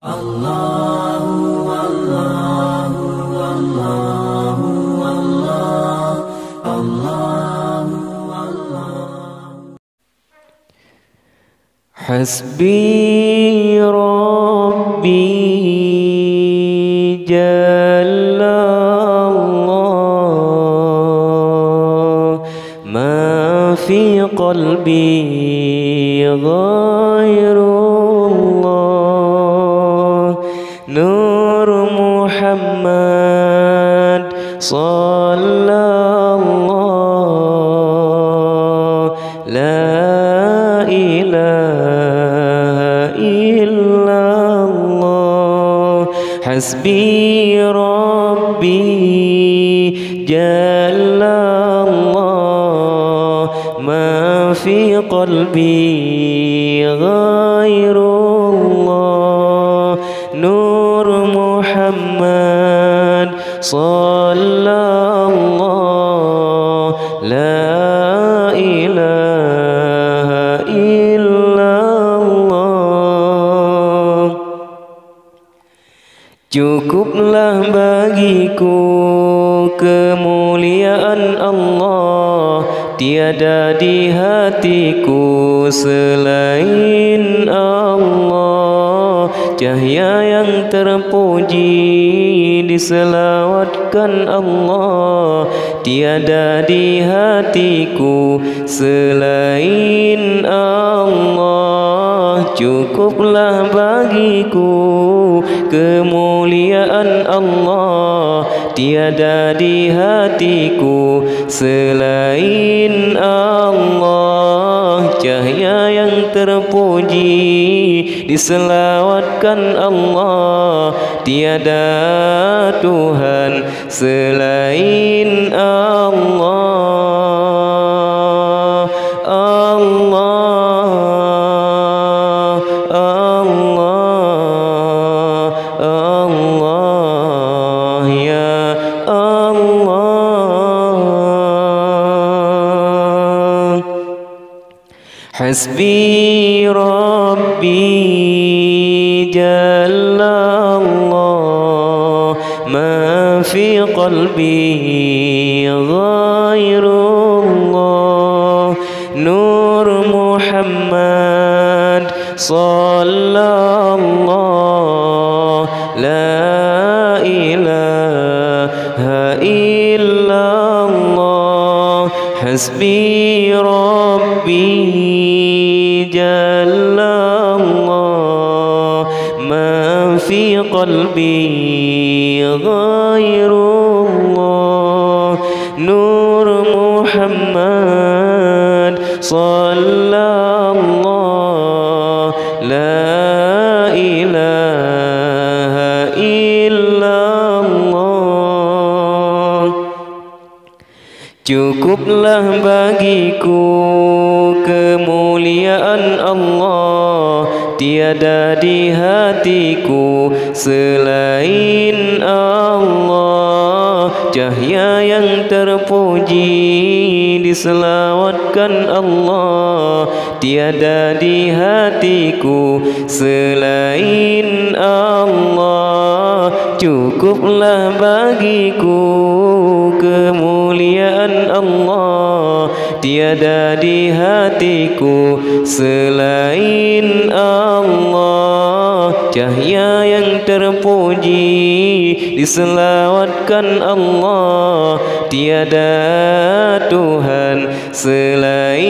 Allahu Allahu Allahu Allah Allahu Allah. Hasbi Rabbi Jalla Allah, ma fi qalbi ghairullah. Nur Muhammad sallallahu, la ilaha illallah. Hasbi Rabbi Jalla Allah, ma fi qalbi ghairullah. Nur Muhammad sallallahu, la ilaha illallah. Cukuplah bagiku kemuliaan Allah, tiada di hatiku selain Allah. Cahaya yang terpuji diselawatkan Allah, tiada di hatiku selain Allah. Cukuplah bagiku kemuliaan Allah, tiada di hatiku selain Allah. Cahaya yang terpuji diselawatkan Allah, tiada Tuhan selain Allah. Allah, Allah, Allah, ya Allah. Hasbi Rabbi Jalla Allah, ma fi qalbi ghairullah. Nur Muhammad sallallahu, la ilaha illallah. Hasbi Rabbi Jalla Allah, ma fi qalbi ghairullah. Nur Muhammad sallallahu, la ilaha illallah. Cukuplah bagiku kemuliaan Allah, tiada di hatiku selain Allah. Cahaya yang terpuji diselawatkan Allah, tiada di hatiku selain Allah. Cukuplah bagiku kemuliaan Allah, tiada di hatiku selain Allah. Cahaya yang terpuji diselawatkan Allah, tiada Tuhan selain